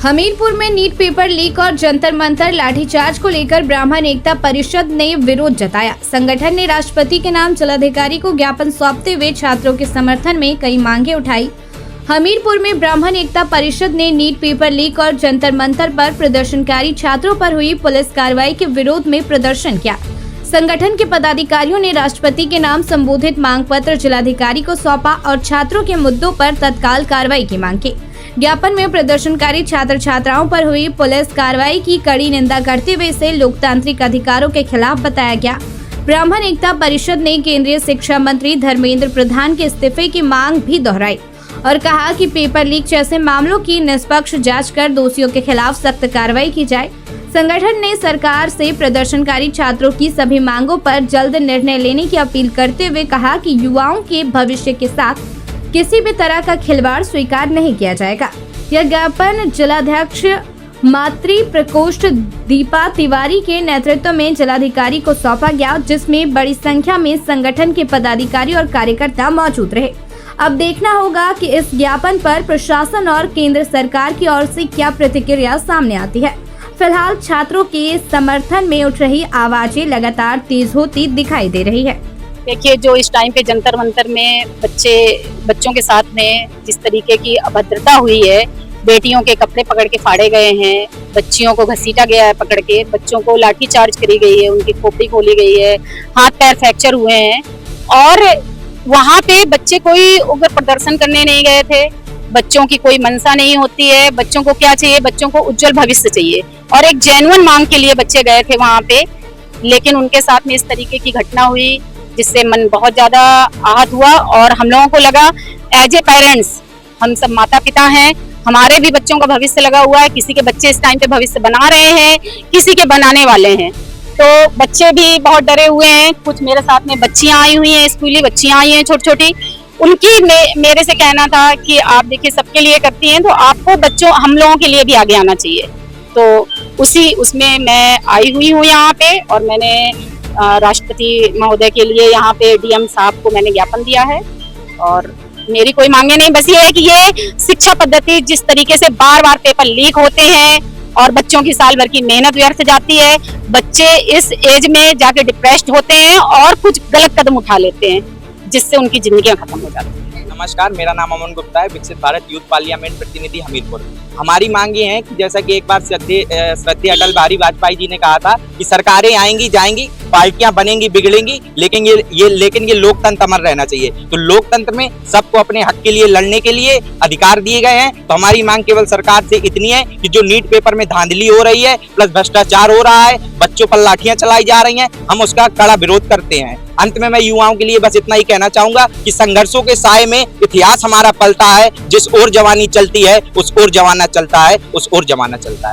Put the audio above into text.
हमीरपुर में NEET paper leak और जंतर मंतर लाठीचार्ज को लेकर ब्राह्मण एकता परिषद ने विरोध जताया। संगठन ने राष्ट्रपति के नाम जिलाधिकारी को ज्ञापन सौंपते हुए छात्रों के समर्थन में कई मांगे उठाई। हमीरपुर में ब्राह्मण एकता परिषद ने नीट पेपर लीक और जंतर मंतर पर प्रदर्शनकारी छात्रों पर हुई पुलिस कार्रवाई के विरोध में प्रदर्शन किया। संगठन के पदाधिकारियों ने राष्ट्रपति के नाम संबोधित मांग पत्र जिलाधिकारी को सौंपा और छात्रों के मुद्दों पर तत्काल कार्रवाई की मांग की। ज्ञापन में प्रदर्शनकारी छात्र छात्राओं पर हुई पुलिस कार्रवाई की कड़ी निंदा करते हुए इसे लोकतांत्रिक अधिकारों के खिलाफ बताया गया। ब्राह्मण एकता परिषद ने केंद्रीय शिक्षा मंत्री धर्मेंद्र प्रधान के इस्तीफे की मांग भी दोहराई और कहा कि पेपर लीक जैसे मामलों की निष्पक्ष जांच कर दोषियों के खिलाफ सख्त कार्रवाई की जाए। संगठन ने सरकार से प्रदर्शनकारी छात्रों की सभी मांगों पर जल्द निर्णय लेने की अपील करते हुए कहा कि युवाओं के भविष्य के साथ किसी भी तरह का खिलवाड़ स्वीकार नहीं किया जाएगा। यह ज्ञापन जिलाध्यक्ष मातृ प्रकोष्ठ दीपा तिवारी के नेतृत्व में जिलाधिकारी को सौंपा गया, जिसमें बड़ी संख्या में संगठन के पदाधिकारी और कार्यकर्ता मौजूद रहे। अब देखना होगा कि इस ज्ञापन पर प्रशासन और केंद्र सरकार की ओर से क्या प्रतिक्रिया सामने आती है। फिलहाल छात्रों के समर्थन में उठ रही आवाजें लगातार तेज होती दिखाई दे रही है। देखिए, जो इस टाइम पे जंतर मंतर में बच्चों के साथ में जिस तरीके की अभद्रता हुई है, बेटियों के कपड़े पकड़ के फाड़े गए हैं, बच्चियों को घसीटा गया है पकड़ के, बच्चों को लाठी चार्ज करी गई है, उनकी खोपड़ी खोली गई है, हाथ पैर फ्रैक्चर हुए हैं और वहाँ पे बच्चे कोई उग्र प्रदर्शन करने नहीं गए थे। बच्चों की कोई मनसा नहीं होती है। बच्चों को क्या चाहिए? बच्चों को उज्जवल भविष्य चाहिए और एक जेन्युइन मांग के लिए बच्चे गए थे वहाँ पे, लेकिन उनके साथ में इस तरीके की घटना हुई जिससे मन बहुत ज्यादा आहत हुआ और हम लोगों को लगा एज ए पेरेंट्स, हम सब माता पिता हैं, हमारे भी बच्चों का भविष्य लगा हुआ है। किसी के बच्चे इस टाइम पे भविष्य बना रहे हैं, किसी के बनाने वाले हैं, तो बच्चे भी बहुत डरे हुए हैं। कुछ मेरे साथ में बच्चियां आई हुई हैं, स्कूली बच्चियां आई हैं छोटी छोटी, उनकी मेरे से कहना था कि आप देखिए सबके लिए करती हैं तो आपको बच्चों हम लोगों के लिए भी आगे आना चाहिए। तो उसमें मैं आई हुई हूँ यहाँ पे और मैंने राष्ट्रपति महोदय के लिए यहाँ पे डीएम साहब को मैंने ज्ञापन दिया है और मेरी कोई मांगे नहीं, बस ये है कि ये शिक्षा पद्धति जिस तरीके से बार बार पेपर लीक होते हैं और बच्चों की साल भर की मेहनत व्यर्थ जाती है, बच्चे इस एज में जाके डिप्रेस्ड होते हैं और कुछ गलत कदम उठा लेते हैं जिससे उनकी जिंदगियां खत्म हो जाती हैं। नमस्कार, मेरा नाम अमन गुप्ता है, विकसित भारत यूथ पार्लियामेंट प्रतिनिधि हमीरपुर। हमारी मांग ये है कि जैसा कि एक बार श्रद्धेय अटल बिहारी वाजपेयी जी ने कहा था कि सरकारें आएंगी जाएंगी, पार्टियां बनेंगी बिगड़ेंगी, लेकिन ये लोकतंत्र अमर रहना चाहिए। तो लोकतंत्र में सबको अपने हक के लिए लड़ने के लिए अधिकार दिए गए हैं। तो हमारी मांग केवल सरकार से इतनी है कि जो नीट पेपर में धांधली हो रही है प्लस भ्रष्टाचार हो रहा है, बच्चों पर लाठियां चलाई जा रही हैं, हम उसका कड़ा विरोध करते हैं। अंत में मैं युवाओं के लिए बस इतना ही कहना चाहूंगा कि संघर्षों के साए में इतिहास हमारा पलता है, जिस ओर जवानी चलती है उस ओर जमाना चलता है, उस ओर जमाना चलता है।